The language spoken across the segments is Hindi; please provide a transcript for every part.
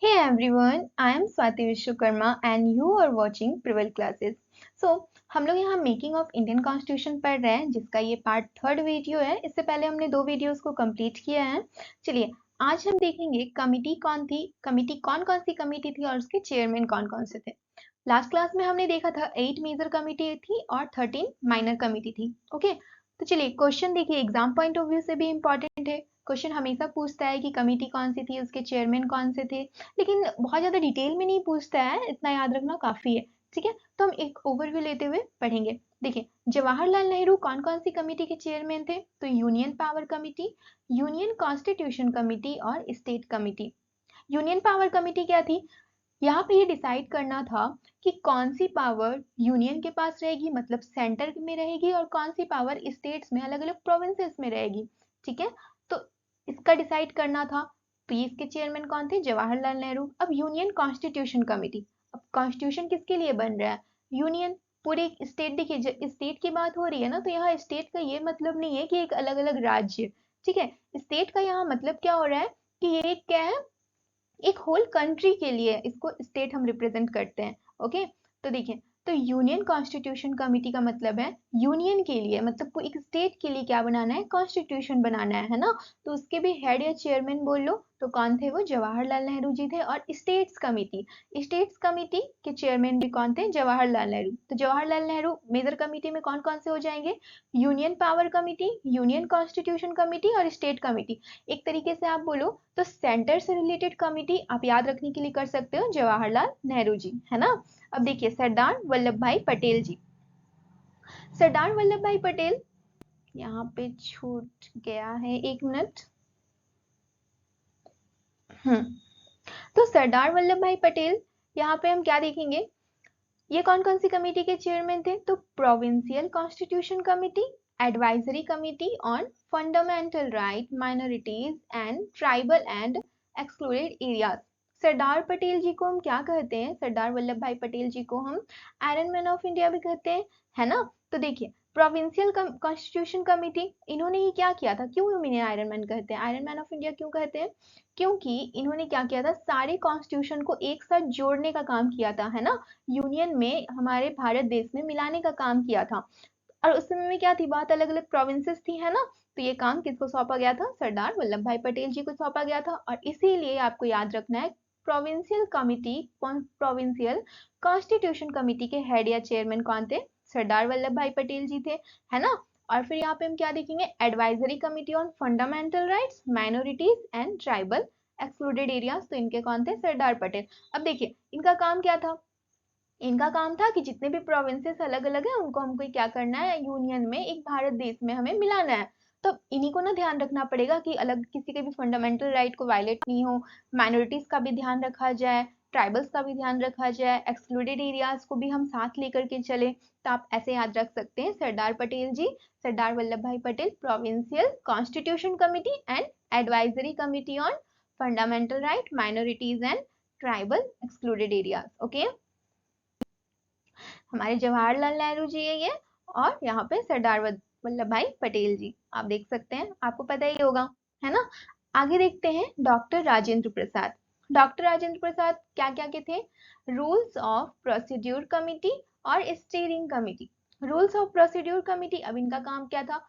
Hey everyone, I am Swati Vishwakarma and you are watching Prevail Classes. So, हम लोग यहाँ मेकिंग ऑफ इंडियन कॉन्स्टिट्यूशन पढ़ रहे हैं जिसका ये पार्ट 3rd वीडियो है। इससे पहले हमने 2 वीडियोस को कंप्लीट किया है। चलिए आज हम देखेंगे कमिटी कौन थी, कमिटी कौन कौन सी कमिटी थी और उसके चेयरमैन कौन कौन से थे। लास्ट क्लास में हमने देखा था 8 मेजर कमिटी थी और 13 माइनर कमिटी थी। ओके, तो चलिए क्वेश्चन देखिए, एग्जाम पॉइंट ऑफ व्यू से भी इम्पोर्टेंट है। क्वेश्चन हमेशा पूछता है कि कमिटी कौन सी थी, उसके चेयरमैन कौन से थे, लेकिन बहुत ज्यादा डिटेल में नहीं पूछता है, इतना याद रखना काफी है। ठीक है, तो हम एक ओवरव्यू लेते हुए पढ़ेंगे। देखिए, जवाहरलाल नेहरू कौन कौन सी कमिटी के चेयरमैन थे, तो union power committee, union constitution committee और state committee. Union power committee क्या थी, यहाँ पे ये डिसाइड करना था कि कौन सी पावर यूनियन के पास रहेगी, मतलब सेंटर में रहेगी, और कौन सी पावर स्टेट्स में, अलग अलग प्रोविंसेस में रहेगी। ठीक है, तो इसका डिसाइड करना था। तो ये इसके चेयरमैन कौन थे, जवाहरलाल नेहरू। अब यूनियन कॉन्स्टिट्यूशन कमिटी, अब कॉन्स्टिट्यूशन किसके लिए बन रहा है, यूनियन, पूरे स्टेट। देखिए स्टेट की बात हो रही है ना, तो यहाँ स्टेट का ये मतलब नहीं है कि एक अलग अलग राज्य। ठीक है, स्टेट का यहाँ मतलब क्या हो रहा है कि ये क्या है, एक होल कंट्री के लिए इसको स्टेट हम रिप्रेजेंट करते हैं। ओके, तो देखिए, तो यूनियन कॉन्स्टिट्यूशन कमिटी का मतलब है यूनियन के लिए, मतलब कोई एक स्टेट के लिए क्या बनाना है, कॉन्स्टिट्यूशन बनाना है ना। तो उसके भी हेड या चेयरमैन बोल लो, तो कौन थे वो, जवाहरलाल नेहरू जी थे। और स्टेट्स कमिटी के चेयरमैन भी कौन थे, जवाहरलाल नेहरू। तो जवाहरलाल नेहरू मेजर कमिटी में कौन कौन से हो जाएंगे, union power committee, union constitution committee और स्टेट कमिटी। एक तरीके से आप बोलो तो सेंटर से रिलेटेड कमिटी आप याद रखने के लिए कर सकते हो जवाहरलाल नेहरू जी, है ना। अब देखिए सरदार वल्लभ भाई पटेल जी, सरदार वल्लभ भाई पटेल, यहाँ पे छूट गया है, एक मिनट। तो सरदार वल्लभ भाई पटेल, यहाँ पे हम क्या देखेंगे, ये कौन कौन सी कमेटी के चेयरमैन थे, तो provincial constitution committee, advisory committee on fundamental right, minorities and tribal and excluded areas. Sardar Patel ji को हम क्या कहते हैं, सरदार वल्लभ भाई पटेल जी को हम आयरन मैन ऑफ इंडिया भी कहते हैं, है ना। तो देखिए प्रोविंशियल कॉन्स्टिट्यूशन कमेटी, इन्होंने ही क्या किया था, क्यों इन्हें आयरन मैन कहते हैं, आयरन मैन ऑफ इंडिया क्यों कहते हैं, क्योंकि इन्होंने क्या किया था, सारे कॉन्स्टिट्यूशन को एक साथ जोड़ने का काम किया था, है ना। यूनियन में हमारे भारत देश में मिलाने का काम किया था। और उस समय में क्या थी, बहुत अलग अलग प्रोविंसेस थी, है ना। तो ये काम किसको सौंपा गया था, सरदार वल्लभ भाई पटेल जी को सौंपा गया था। और इसीलिए आपको याद रखना है, provincial committee, provincial constitution committee के हेड या चेयरमैन कौन थे, सरदार वल्लभ भाई पटेल जी थे, है ना। और फिर यहाँ पे हम क्या देखेंगे, advisory committee on fundamental rights, minorities and tribal excluded areas, तो इनके कौन थे, सरदार पटेल। अब देखिए इनका काम क्या था, इनका काम था कि जितने भी प्रोविंसेस अलग अलग हैं उनको हमको क्या करना है, यूनियन में, एक भारत देश में हमें मिलाना है। तो इन्हीं को ना ध्यान रखना पड़ेगा कि अलग किसी के भी फंडामेंटल राइट को वायलेट नहीं हो, माइनॉरिटीज का भी ध्यान रखा जाए, ट्राइबल्स का भी ध्यान रखा जाए, एक्सक्लूडेड एरियाज को भी हम साथ लेकर के चले। तो आप ऐसे याद रख सकते हैं, सरदार पटेल जी, सरदार वल्लभ भाई Patel, provincial constitution committee and advisory committee on fundamental right, minorities and tribal excluded areas. Okay, हमारे जवाहरलाल नेहरू जी है ये, और यहाँ पे सरदार वल्लभ भाई पटेल जी, आप देख सकते हैं, आपको पता ही होगा, है ना। आगे देखते हैं डॉक्टर राजेंद्र प्रसाद। डॉक्टर राजेंद्र प्रसाद क्या क्या के थे, रूल्स ऑफ प्रोसीड्यूर कमिटी और steering committee. Rules of procedure committee, अब इनका काम क्या था,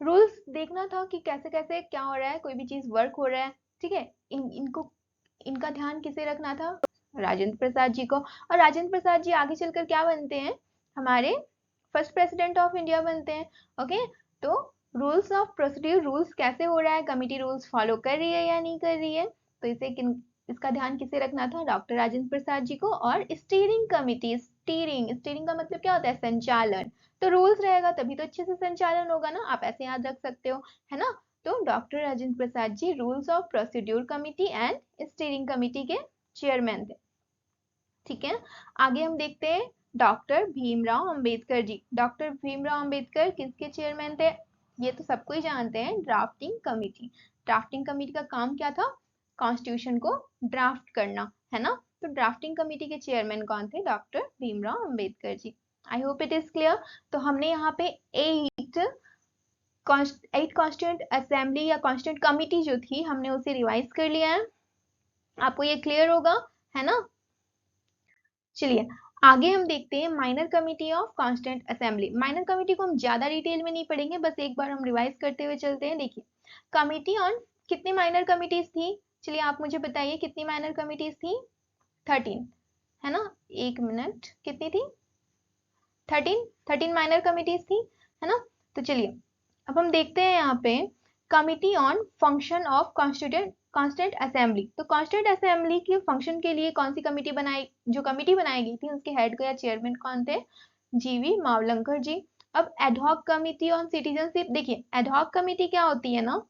रूल्स देखना था कि कैसे कैसे क्या हो रहा है, कोई भी चीज वर्क हो रहा है। ठीक है, इनको इनका ध्यान किसे रखना था, राजेंद्र प्रसाद जी को। और राजेंद्र प्रसाद जी आगे चलकर क्या बनते हैं, हमारे फर्स्ट प्रेसिडेंट ऑफ इंडिया बनते हैं। ओके, तो रूल्स ऑफ प्रोसीड्यूर, रूल्स कैसे हो रहा है, कमिटी रूल्स फॉलो कर रही है या नहीं कर रही है, तो इसका ध्यान किसे रखना था, डॉक्टर राजेंद्र प्रसाद जी को। और स्टीयरिंग कमिटी, स्टीयरिंग का मतलब क्या होता है, संचालन। तो रूल्स रहेगा तभी तो अच्छे से संचालन होगा ना, आप ऐसे याद रख सकते हो, है ना। तो doctor Rajendra Prasad ji rules of procedure committee and steering committee के चेयरमैन थे। ठीक है, आगे हम देखते हैं डॉक्टर भीमराव अंबेडकर जी। डॉक्टर भीमराव अंबेडकर किसके चेयरमैन थे, ये तो सबको ही जानते हैं, ड्राफ्टिंग कमिटी। ड्राफ्टिंग कमिटी का काम क्या था, कॉन्स्टिट्यूशन को ड्राफ्ट करना, है ना। तो ड्राफ्टिंग कमिटी के चेयरमैन कौन थे, doctor Bhimrao Ambedkar ji. I hope it is clear. तो हमने यहाँ पे 8 कॉन्स्टिट्यूंट असेंबली या कॉन्स्टिट्यूंट कमिटी जो थी, हमने उसे रिवाइज कर लिया है। आपको ये क्लियर होगा, है ना। चलिए आगे हम देखते हैं minor committee of constant assembly. Minor committee को हम ज्यादा डिटेल में नहीं पढ़ेंगे, बस एक बार हम रिवाइज करते हुए चलते हैं। देखिए कमिटी ऑन, कितनी माइनर कमिटीज थी, चलिए आप मुझे बताइए कितनी माइनर कमिटीज थी। 13, है ना। एक मिनट, कितनी थी? 13 माइनर कमिटीज थी, है ना। तो चलिए अब हम देखते हैं यहाँ पे committee on function of constant assembly. तो कांस्टेंट असेंबली के फंक्शन के लिए कौन सी कमिटी बनाई, जो कमिटी बनाई गई थी उसके हेड या चेयरमैन कौन थे? जीवी मावलंकर जी। अब एडहॉक कमिटी ऑन सिटीजनशिप, देखिए एडहॉक कमिटी क्या होती है ना,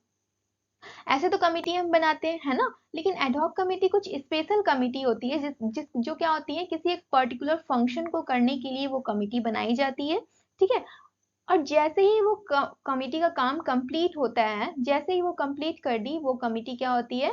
ऐसे तो कमिटी हम बनाते हैं, है ना, लेकिन एडहॉक कमिटी कुछ स्पेशल कमिटी होती है जो क्या होती है, किसी एक पर्टिकुलर फंक्शन को करने के लिए वो कमिटी बनाई जाती है, ठीक है। और जैसे ही वो कमिटी का काम कंप्लीट होता है, जैसे ही वो कंप्लीट कर दी, वो कमिटी क्या होती है,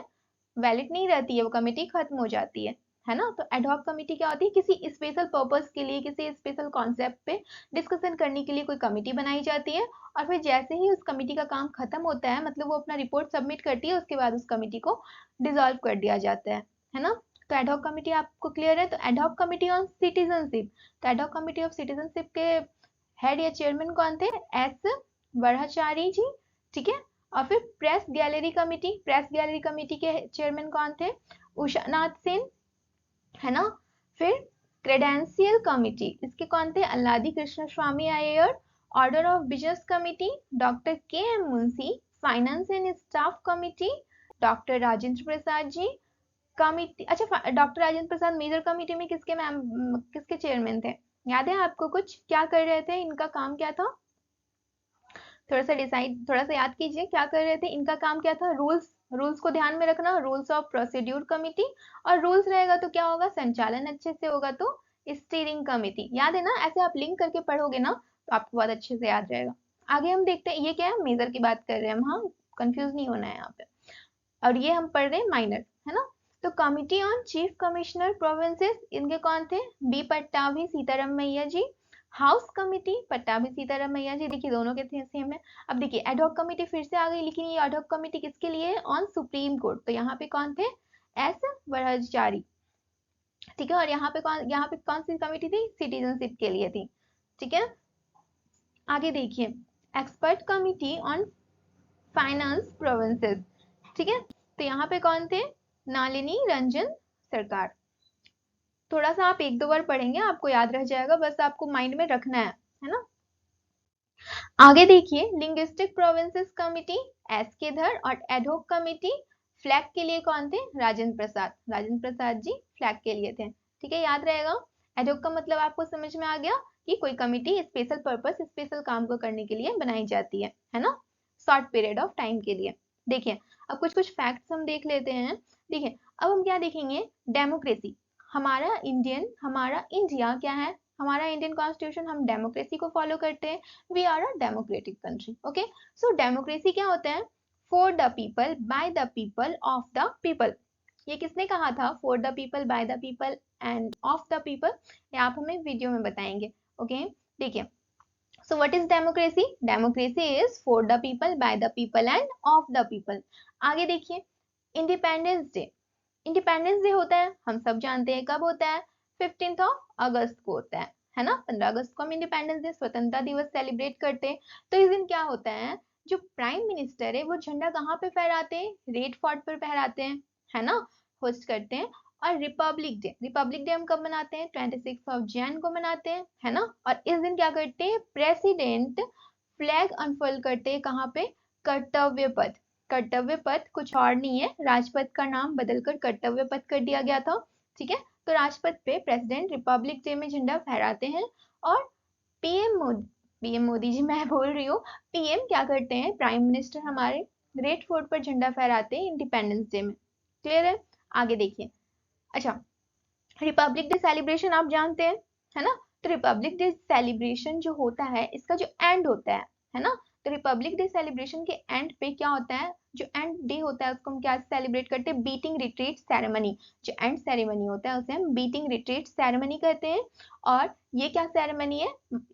वैलिड नहीं रहती है, वो कमिटी खत्म हो जाती है ना। तो एडहॉक कमिटी क्या होती है, किसी स्पेशल पर्पस के लिए, किसी स्पेशल कॉन्सेप्ट पे डिस्कशन करने के लिए कोई कमिटी बनाई जाती है, और फिर जैसे ही उस कमिटी का काम खत्म होता है, मतलब वो अपना रिपोर्ट सबमिट करती है, उसके बाद उस कमिटी को डिसॉल्व कर दिया जाता है ना। तो एडहॉक कमिटी आपको क्लियर है। तो एडहॉक कमिटी ऑन सिटीजनशिप, तो एडहॉक कमिटी ऑफ सिटीजनशिप के हेड या चेयरमैन कौन थे? एस वर्हाचारी जी, ठीक है। और फिर प्रेस गैलरी कमेटी के चेयरमैन कौन थे? उषानाथ सिंह, है ना। फिर क्रेडेंशियल कमिटी, इसके कौन थे? Alladi Krishnaswami Ayyar. Order of business committee, doctor K M Munshi. Finance and staff committee, doctor Rajendra Prasad ji. Committee, अच्छा doctor Rajendra Prasad major committee में किसके चेयरमैन थे? याद है आपको कुछ, क्या कर रहे थे, इनका काम क्या था? थोड़ा सा याद कीजिए, क्या कर रहे थे, इनका काम क्या था? रूल्स को ध्यान में रखना, रूल्स ऑफ प्रोसीड्यूर कमिटी। और रूल्स रहेगा तो क्या होगा, संचालन अच्छे से होगा तो स्टीयरिंग कमिटी। याद है ना, ऐसे आप लिंक करके पढ़ोगे ना तो आपको बहुत अच्छे से याद रहेगा। आगे हम देखते हैं, ये क्या है, मेजर की बात कर रहे हैं हम, हाँ कंफ्यूज नहीं होना है यहाँ पे। और ये हम पढ़ रहे हैं माइनर, है ना। तो committee on chief commissioner provinces, इनके कौन थे? बी पट्टाभी सीताराम मैया जी। हाउस कमिटी पट्टाभी सीताराम मैया जी, देखिए दोनों के थे सेम है। अब देखिए एडहॉक कमिटी फिर से आ गई, लेकिन ये एडहॉक कमिटी किसके लिए? On supreme court. तो यहाँ पे कौन थे? एस वर्हाचारी, ठीक है। और यहाँ पे कौन सी कमिटी थी? सिटीजनशिप के लिए थी, ठीक है। आगे देखिए expert committee on finance provinces, ठीक है। तो यहाँ पे कौन थे? नलिनी रंजन सरकार। थोड़ा सा आप एक दो बार पढ़ेंगे आपको याद रह जाएगा, बस आपको माइंड में रखना है ना। आगे देखिए लिंग्विस्टिक प्रोविंसेस कमिटी, एस के धर। और एडहॉक कमिटी फ्लैग के लिए कौन थे? राजेंद्र प्रसाद जी फ्लैग के लिए थे, ठीक है, याद रहेगा। एडहॉक का मतलब आपको समझ में आ गया कि कोई कमिटी स्पेशल पर्पस, स्पेशल काम को करने के लिए बनाई जाती है ना, शॉर्ट पीरियड ऑफ टाइम के लिए। देखिए अब कुछ कुछ फैक्ट्स हम देख लेते हैं। देखिए अब हम क्या देखेंगे, डेमोक्रेसी। हमारा इंडिया क्या है, हमारा इंडियन कॉन्स्टिट्यूशन, हम डेमोक्रेसी को फॉलो करते हैं। We are a democratic country, okay. So democracy क्या होता है? For the people, by the people, of the people. ये किसने कहा था? For the people, by the people and of the people. ये आप हमें वीडियो में बताएंगे, ओके। देखिए so what is democracy? Democracy is for the people, by the people and of the people. आगे देखिए इंडिपेंडेंस डे। इंडिपेंडेंस डे होता है, हम सब जानते हैं कब होता है? 15 अगस्त को होता है ना। 15 अगस्त को हम इंडिपेंडेंस डे, स्वतंत्रता दिवस सेलिब्रेट करते हैं। तो इस दिन क्या होता है, जो प्राइम मिनिस्टर है वो झंडा कहाँ पे फहराते हैं? रेड फोर्ट पर फहराते हैं, है ना, होस्ट करते हैं। और रिपब्लिक डे हम कब मनाते हैं? 26 जैन को मनाते हैं, है ना। और इस दिन क्या करते हैं? प्रेसिडेंट फ्लैग अनफोल्ड करते हैं, कहाँ पे? कर्तव्य पथ। कर्तव्य पथ कुछ और नहीं है, राजपथ का नाम बदलकर कर्तव्य पथ कर दिया गया था, ठीक है। तो राजपथ पे प्रेसिडेंट रिपब्लिक डे में झंडा फहराते हैं। और पीएम मोदी जी, मैं बोल रही हूँ, पीएम क्या करते हैं, प्राइम मिनिस्टर हमारे रेड फोर्ट पर झंडा फहराते हैं इंडिपेंडेंस डे में। क्लियर है? आगे देखिए, अच्छा रिपब्लिक डे सेलिब्रेशन आप जानते हैं, है ना। तो रिपब्लिक डे सेलिब्रेशन जो होता है, इसका जो एंड होता है ना, तो रिपब्लिक डे सेलिब्रेशन के एंड पे क्या होता है, जो एंड डे होता है उसको हम क्या सेलिब्रेट करते हैं? Beating retreat ceremony. जो एंड सेरेमनी होता है उसे हम बीटिंग रिट्रीट सेरेमनी कहते हैं। और ये क्या सेरेमनी है?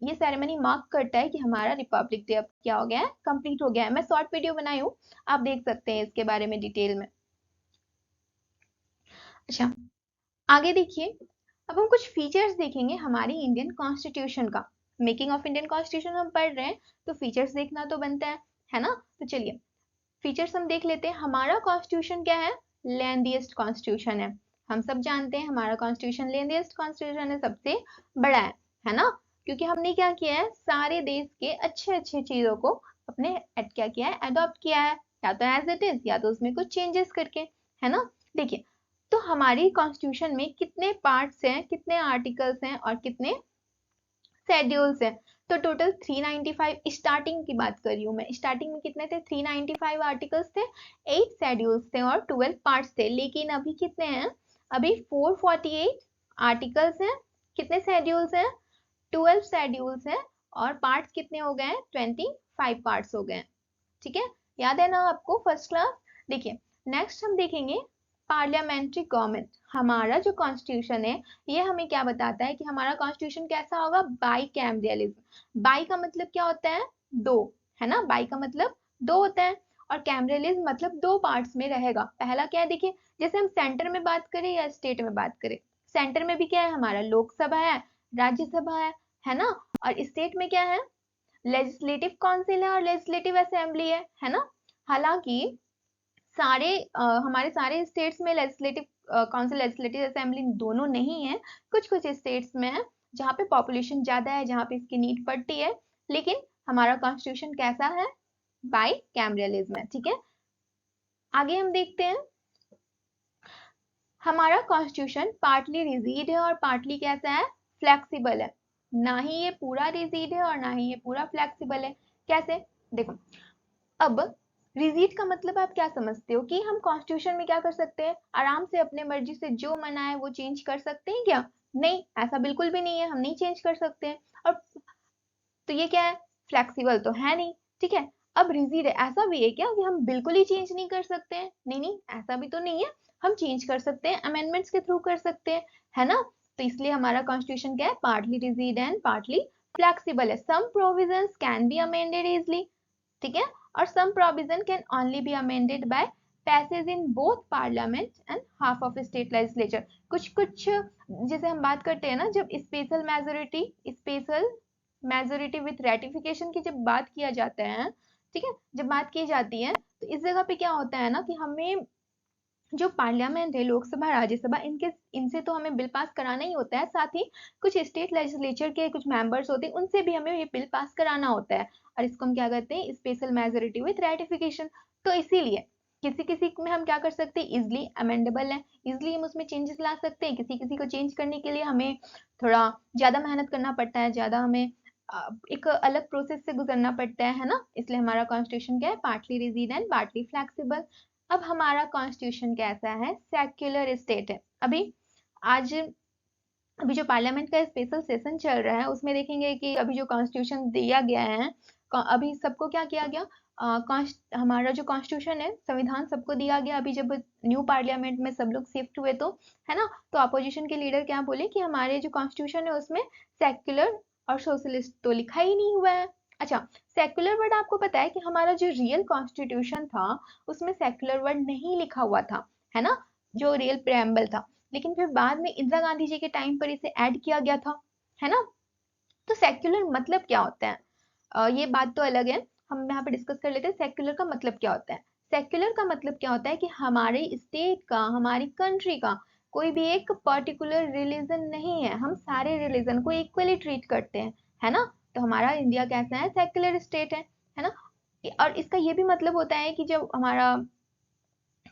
ये सेरेमनी मार्क करता है कि हमारा रिपब्लिक डे अब क्या हो गया है, कंप्लीट हो गया है। मैं शॉर्ट वीडियो बनाई हूँ, आप देख सकते हैं इसके बारे में डिटेल में। अच्छा, आगे देखिए, अब हम कुछ फीचर्स देखेंगे हमारी इंडियन कॉन्स्टिट्यूशन का। मेकिंग ऑफ इंडियन कॉन्स्टिट्यूशन हम पढ़ रहे हैं तो फीचर्स देखना तो बनता है ना। तो चलिए फीचर्स हम देख लेते हैं। हमारा कॉन्स्टिट्यूशन क्या है? लेंथीएस्ट कॉन्स्टिट्यूशन है। हम सब जानते हैं हमारा कॉन्स्टिट्यूशन लेंथीएस्ट कॉन्स्टिट्यूशन है, सबसे बड़ा है ना। क्योंकि हमने क्या किया है, सारे देश के अच्छे अच्छे चीजों को अपने क्या किया है, अडॉप्ट किया है, या तो एज इट इज या तो उसमें कुछ चेंजेस करके, है ना। देखिए, तो हमारी कॉन्स्टिट्यूशन में कितने पार्ट्स हैं, कितने आर्टिकल्स हैं और कितने शेड्यूल्स हैं? तो टोटल 395, स्टार्टिंग की बात कर रही हूँ मैं। स्टार्टिंग में कितने थे? 395 आर्टिकल्स थे, 8 शेड्यूल्स थे और 12 पार्ट्स थे। लेकिन अभी कितने हैं? अभी 448 आर्टिकल्स हैं, कितने शेड्यूल्स हैं? 12 शेड्यूल्स हैं और पार्ट्स कितने हो गए हैं? 25 पार्ट्स हो गए हैं। ठीक है, याद है ना आपको फर्स्ट क्लास। देखिए, नेक्स्ट हम देखेंगे पार्लियामेंट्री गवर्नमेंट। हमारा जो कॉन्स्टिट्यूशन है ये हमें क्या बताता है कि हमारा कॉन्स्टिट्यूशन कैसा होगा? By cameralism. बाई का मतलब क्या होता है? दो, है ना। बाई का मतलब दो होता है और कैमरलिज्म मतलब दो पार्ट्स में रहेगा। पहला क्या है? देखिए, जैसे हम सेंटर में बात करें या स्टेट में बात करें, सेंटर में भी क्या है हमारा? लोकसभा है, राज्यसभा है ना। और स्टेट में क्या है? लेजिस्लेटिव काउंसिल है और लेजिस्लेटिव असेंबली है ना। हालांकि सारे हमारे सारे स्टेट्स में लेजिस्लेटिव काउंसिल लेजिस्लेटिव असेंबली दोनों नहीं है। कुछ कुछ स्टेट्स में है जहाँ पे पॉपुलेशन ज्यादा है, जहाँ पे इसकी नीड पड़ती है। लेकिन हमारा कॉन्स्टिट्यूशन कैसा है? बाई कैमरलिज्म है। ठीक है, आगे हम देखते हैं। हमारा कॉन्स्टिट्यूशन पार्टली रिजिड है और पार्टली कैसा है? फ्लेक्सिबल है। ना ही ये पूरा रिजिड है और ना ही ये पूरा फ्लेक्सिबल है। कैसे? देखो, अब रिजीट का मतलब आप क्या समझते हो कि हम कॉन्स्टिट्यूशन में क्या कर सकते हैं? आराम से अपने मर्जी से जो मन आए वो चेंज कर सकते हैं क्या? नहीं, ऐसा बिल्कुल भी नहीं है, हम नहीं चेंज कर सकते हैं। और तो ये क्या है? फ्लेक्सिबल तो है नहीं। ठीक है, अब रिजिड है, ऐसा भी है क्या कि हम बिल्कुल ही चेंज नहीं कर सकते हैं? नहीं नहीं, ऐसा भी तो नहीं है। हम चेंज कर सकते हैं, अमेंडमेंट्स के थ्रू कर सकते हैं, है ना। तो इसलिए हमारा कॉन्स्टिट्यूशन क्या है? Partly rigid and partly flexible है। Some provisions can be amended easily, ठीक है, और some provision can only be amended by passage in both parliament and half of state legislature। कुछ कुछ जैसे हम बात करते हैं ना, जब स्पेशल मेजोरिटी विथ रेटिफिकेशन की जब बात किया जाता है, ठीक है, जब बात की जाती है तो इस जगह पे क्या होता है ना कि हमें जो पार्लियामेंट है, लोकसभा राज्यसभा, इनके इनसे तो हमें बिल पास कराना ही होता है। साथ ही कुछ स्टेट लेजिस्लेचर के कुछ मेंबर्स होते हैं, उनसे भी हमें ये बिल पास कराना होता है। और इसको हम क्या कहते हैं? Special majority with ratification. तो इसीलिए किसी किसी में हम क्या कर सकते हैं? इजिली अमेंडेबल है, इजिली हम उसमें चेंजेस ला सकते हैं। किसी किसी को चेंज करने के लिए हमें थोड़ा ज्यादा मेहनत करना पड़ता है, ज्यादा हमें एक अलग प्रोसेस से गुजरना पड़ता है ना। इसलिए हमारा कॉन्स्टिट्यूशन क्या है? Partly rigid and partly flexible. अब हमारा कॉन्स्टिट्यूशन कैसा है? सेक्युलर स्टेट है। आज अभी जो पार्लियामेंट का स्पेशल सेशन चल रहा है उसमें देखेंगे कि अभी जो कॉन्स्टिट्यूशन दिया गया है, अभी सबको क्या किया गया? हमारा जो कॉन्स्टिट्यूशन है, संविधान सबको दिया गया। अभी जब न्यू पार्लियामेंट में सब लोग शिफ्ट हुए तो, है ना, तो अपोजिशन के लीडर क्या बोले कि हमारे जो कॉन्स्टिट्यूशन है उसमें सेक्युलर और सोशलिस्ट तो लिखा ही नहीं हुआ है। अच्छा, सेक्युलर वर्ड आपको पता है कि हमारा जो रियल कॉन्स्टिट्यूशन था उसमें सेक्युलर वर्ड नहीं लिखा हुआ था, है ना, जो रियल प्रेम्बल था। लेकिन फिर बाद में इंदिरा गांधी जी के टाइम पर इसे ऐड किया गया था, है ना। तो सेक्युलर मतलब क्या होता है? ये बात तो अलग है, हम यहाँ पे डिस्कस कर लेते हैं सेक्युलर का मतलब क्या होता है। सेक्युलर का मतलब क्या होता है कि हमारे स्टेट का, हमारी कंट्री का कोई भी एक पर्टिकुलर रिलीजन नहीं है, हम सारे रिलीजन को इक्वली ट्रीट करते हैं, है ना। तो हमारा इंडिया कैसा है? सेक्युलर स्टेट है ना। और इसका ये भी मतलब होता है कि जब हमारा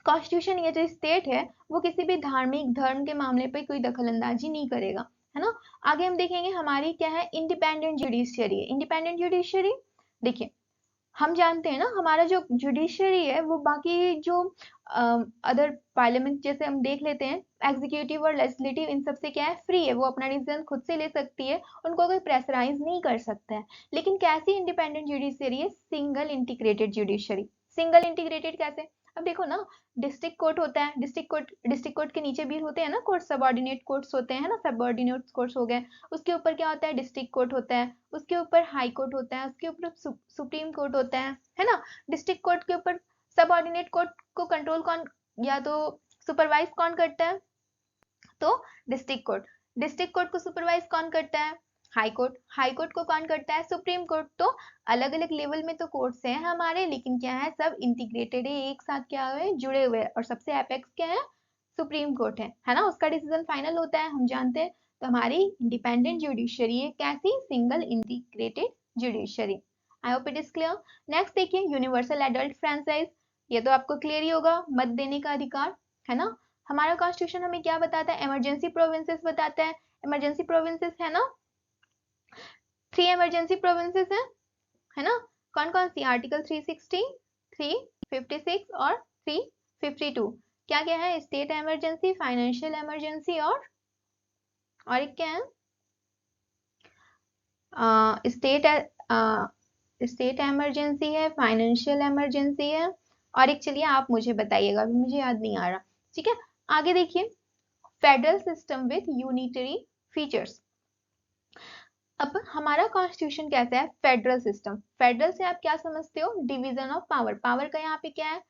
कॉन्स्टिट्यूशन या जो स्टेट है वो किसी भी धार्मिक धर्म के मामले पे कोई दखलंदाजी नहीं करेगा, है ना। आगे हम देखेंगे हमारी क्या है? इंडिपेंडेंट जुडिशियरी है। इंडिपेंडेंट जुडिशियरी, देखिए, हम जानते हैं ना हमारा जो जुडिशियरी है वो बाकी जो अदर पार्लियामेंट जैसे हम देख लेते हैं, एग्जीक्यूटिव और लेजिस्लेटिव, इन सब से क्या है? फ्री है, वो अपना डिसीजन खुद से ले सकती है, उनको कोई प्रेशराइज नहीं कर सकता है। लेकिन कैसी इंडिपेंडेंट जुडिशियरी है? Single integrated judiciary. Single integrated कैसे? अब देखो ना, डिस्ट्रिक्ट कोर्ट होता है, डिस्ट्रिक्ट कोर्ट के नीचे भी होते हैं ना कोर्ट, सबऑर्डिनेट कोर्ट्स होते हैं ना, सबऑर्डिनेट कोर्ट्स हो गए। उसके ऊपर क्या होता है? डिस्ट्रिक्ट कोर्ट होता है, उसके ऊपर हाई कोर्ट होता है, उसके ऊपर सुप्रीम कोर्ट होता है ना। डिस्ट्रिक्ट कोर्ट के ऊपर सबऑर्डिनेट कोर्ट को कंट्रोल कौन या तो सुपरवाइज कौन करता है? तो डिस्ट्रिक्ट कोर्ट को सुपरवाइज कौन करता है? हाई कोर्ट को कौन करता है? Supreme court. तो अलग अलग लेवल में तो कोर्ट्स हैं हमारे, लेकिन क्या है, सब इंटीग्रेटेड है, एक साथ क्या हुए, जुड़े हुए हैं। और सबसे एपेक्स क्या है? सुप्रीम कोर्ट है ना, उसका डिसीजन फाइनल होता है, हम जानते हैं। तो हमारी इंडिपेंडेंट जुडिशरी है, कैसी? Single integrated judiciary. I hope it is clear. Next देखिए, यूनिवर्सल एडल्ट फ्रेंचाइज। ये तो आपको क्लियर ही होगा, मत देने का अधिकार, है ना। हमारा कॉन्स्टिट्यूशन हमें क्या बताता है? इमरजेंसी प्रोविंसेस बताता है। इमरजेंसी प्रोविंसेस है ना, 3 इमरजेंसी प्रोविंसेस है ना। कौन कौन सी? आर्टिकल 360, 356 और 352। क्या क्या है? स्टेट इमरजेंसी, फाइनेंशियल इमरजेंसी और एक क्या है? स्टेट इमरजेंसी है, फाइनेंशियल इमरजेंसी है, और एक चलिए आप मुझे बताइएगा, अभी मुझे याद नहीं आ रहा। ठीक है, आगे देखिए, federal system with unitary features. अब हमारा कॉन्स्टिट्यूशन कैसा है? Federal system. फेडरल से आप क्या समझते हो? Division of power. पावर का यहाँ पे क्या है?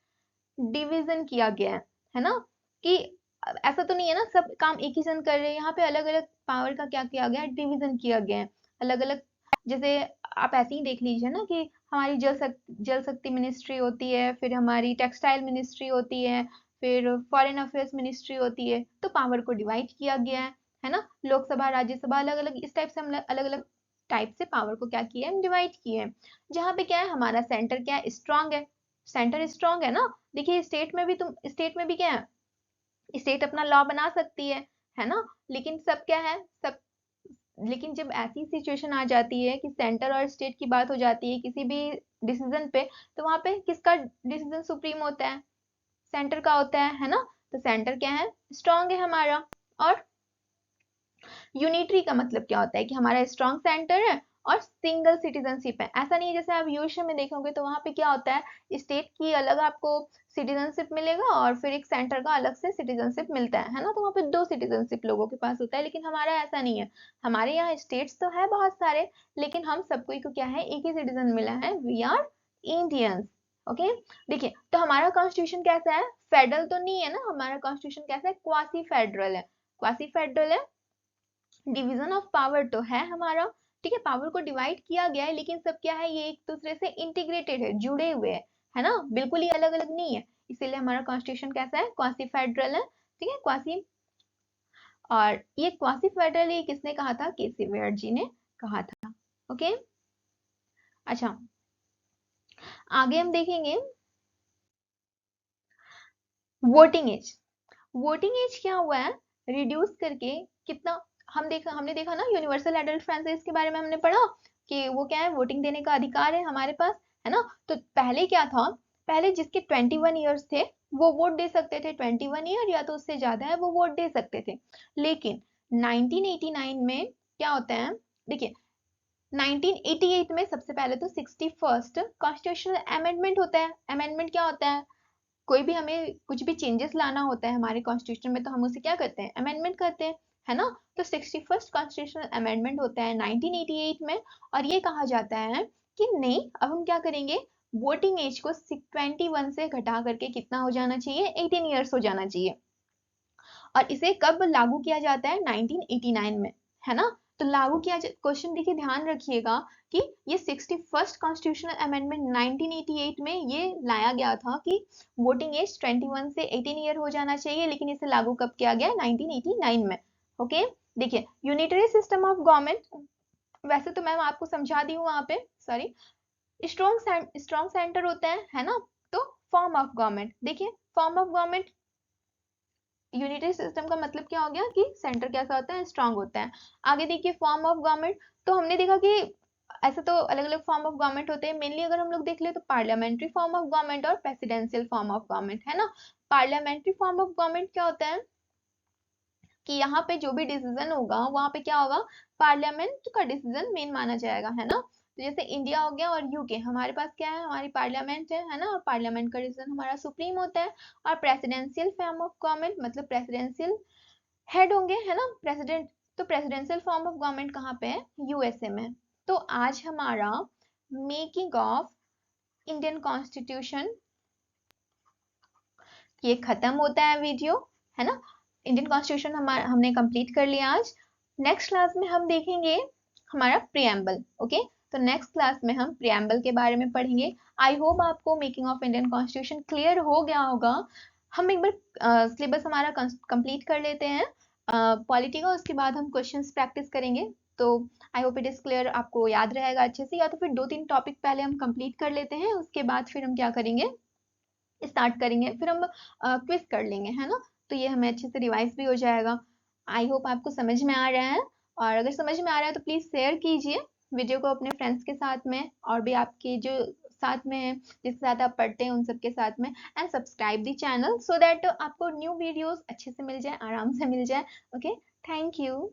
डिवीजन किया गया है ना, कि ऐसा तो नहीं है ना सब काम एक ही जन कर रहे हैं, यहाँ पे अलग अलग पावर का क्या किया गया है? डिवीजन किया गया है अलग अलग। जैसे आप ऐसे ही देख लीजिए ना कि हमारी जल शक्ति मिनिस्ट्री होती है, फिर हमारी टेक्सटाइल मिनिस्ट्री होती है, फिर फॉरेन अफेयर्स मिनिस्ट्री होती है। तो पावर को डिवाइड किया गया है ना, लोकसभा राज्यसभा अलग अलग, इस टाइप से हम अलग अलग टाइप से पावर को क्या किया है? डिवाइड किए हैं। जहाँ पे क्या है, हमारा सेंटर क्या है? स्ट्रांग है। सेंटर स्ट्रांग है ना। देखिए स्टेट में भी क्या है? स्टेट अपना लॉ बना सकती है ना। लेकिन सब क्या है, सब, लेकिन जब ऐसी सिचुएशन आ जाती है कि सेंटर और स्टेट की बात हो जाती है किसी भी डिसीजन पे, तो वहां पे किसका डिसीजन सुप्रीम होता है? सेंटर का होता है ना। तो सेंटर क्या है? स्ट्रांग है हमारा। और यूनिटरी का मतलब क्या होता है? कि हमारा स्ट्रॉन्ग सेंटर है और सिंगल सिटीजनशिप है। ऐसा नहीं है जैसे आप यूएसए में देखोगे तो वहां पे क्या होता है, स्टेट की अलग आपको सिटीजनशिप मिलेगा और फिर एक सेंटर का अलग से सिटीजनशिप मिलता है ना। तो वहां पे 2 सिटीजनशिप लोगों के पास होता है, लेकिन हमारा ऐसा नहीं है। हमारे यहाँ स्टेट्स तो है बहुत सारे, लेकिन हम सबको को क्या है? एक ही सिटीजन मिला है, वी आर इंडियंस। ओके, देखिए तो हमारा कॉन्स्टिट्यूशन कैसा है? फेडरल तो नहीं है ना, हमारा कॉन्स्टिट्यूशन कैसा है? क्वासी फेडरल है। क्वासी फेडरल है, डिवीजन ऑफ पावर तो है हमारा, ठीक है, पावर को डिवाइड किया गया है, लेकिन सब क्या है? ये एक दूसरे से इंटीग्रेटेड है, जुड़े हुए है ना, बिल्कुल ही अलग अलग नहीं है। इसीलिए हमारा कॉन्स्टिट्यूशन कैसा है? क्वासी फेडरल है, ठीक है, क्वासी। और ये क्वासी फेडरल ये किसने कहा था? केसी वेयर जी ने कहा था। ओके, अच्छा, आगे हम देखेंगे वोटिंग एज। वोटिंग एज क्या हुआ है? रिड्यूस करके कितना, हमने देखा ना, यूनिवर्सल एडल्ट फ्रेंचाइज के बारे में हमने पढ़ा कि वो क्या है? वोटिंग देने का अधिकार है हमारे पास, है ना। तो पहले क्या था? पहले जिसके 21 ईयर्स थे वो वोट दे सकते थे, 21 ईयर या तो उससे ज्यादा है वो वोट दे सकते थे। लेकिन 1989 में क्या होता है? देखिए 1988 में सबसे पहले तो 61st कॉन्स्टिट्यूशनल अमेंडमेंट होता है। अमेंडमेंट क्या होता है? कोई भी हमें कुछ भी चेंजेस लाना होता है हमारे कॉन्स्टिट्यूशन में, तो हम उसे क्या करते हैं? अमेंडमेंट करते हैं, है ना। तो 61st कॉन्स्टिट्यूशनल अमेंडमेंट होता है 1988 में, और ये कहा जाता है कि नहीं, अब हम क्या करेंगे? वोटिंग एज को 21 से घटा करके कितना हो जाना चाहिए? 18 ईयर्स हो जाना चाहिए। और इसे कब लागू किया जाता है? 1989 में, है ना। तो लागू किया, क्वेश्चन देखिए ध्यान रखिएगा कि ये 61st कॉन्स्टिट्यूशनल अमेंडमेंट 1988 में ये लाया गया था कि वोटिंग एज 21 से 18 ईयर हो जाना चाहिए, लेकिन इसे लागू कब किया गया? 1989 में। ओके, देखिए यूनिटरी सिस्टम ऑफ गवर्नमेंट, वैसे तो मैम आपको समझा दी हूँ वहां पे, सॉरी। स्ट्रॉन्ग सेंटर होता है ना। तो फॉर्म ऑफ गवर्नमेंट, देखिए form of government, unitary system का मतलब क्या हो गया? कि सेंटर कैसा होता है? स्ट्रांग होता है। आगे देखिए फॉर्म ऑफ गवर्नमेंट, तो हमने देखा कि ऐसे तो अलग अलग फॉर्म ऑफ गवर्नमेंट होते हैं, मेनली अगर हम लोग देख ले तो पार्लियामेंट्री फॉर्म ऑफ गवर्नमेंट और प्रेसिडेंशियल फॉर्म ऑफ गवर्नमेंट, है ना। पार्लियामेंट्री फॉर्म ऑफ गवर्नमेंट क्या होता है? कि यहाँ पे जो भी डिसीजन होगा वहां पे क्या होगा? पार्लियामेंट का डिसीजन मेन माना जाएगा, है ना। तो जैसे इंडिया हो गया और यूके, हमारे पास क्या है? हमारी पार्लियामेंट है ना, और पार्लियामेंट का डिसीजन हमारा सुप्रीम होता है। और प्रेसिडेंशियल फॉर्म ऑफ गवर्नमेंट मतलब प्रेसिडेंशियल हेड होंगे, है ना, प्रेसिडेंट। तो प्रेसिडेंशियल फॉर्म ऑफ गवर्नमेंट कहाँ पे है? यूएसए में। तो आज हमारा मेकिंग ऑफ इंडियन कॉन्स्टिट्यूशन ये खत्म होता है वीडियो, है ना। इंडियन कॉन्स्टिट्यूशन हमने कंप्लीट कर लिया आज। नेक्स्ट क्लास में हम देखेंगे हमारा प्रियम्बल। ओके, तो नेक्स्ट क्लास में हम प्रियम्बल के बारे में पढ़ेंगे। आई होप आपको making of Indian constitution clear हो गया होगा। हम एक बार सिलेबस हमारा कंप्लीट कर लेते हैं पॉलिटी का, उसके बाद हम क्वेश्चंस प्रैक्टिस करेंगे। तो आई होप इट इज क्लियर, आपको याद रहेगा अच्छे से। या तो फिर 2-3 टॉपिक पहले हम कंप्लीट कर लेते हैं, उसके बाद फिर हम क्या करेंगे, स्टार्ट करेंगे, फिर हम क्विज कर लेंगे, है ना। तो ये हमें अच्छे से रिवाइज भी हो जाएगा। आई होप आपको समझ में आ रहा है, और अगर समझ में आ रहा है तो प्लीज शेयर कीजिए वीडियो को अपने फ्रेंड्स के साथ में, और भी आपके जो साथ में है, जिसके साथ आप पढ़ते हैं उन सबके साथ में। And subscribe the channel so that आपको न्यू वीडियोस अच्छे से मिल जाए, आराम से मिल जाए। Okay, thank you.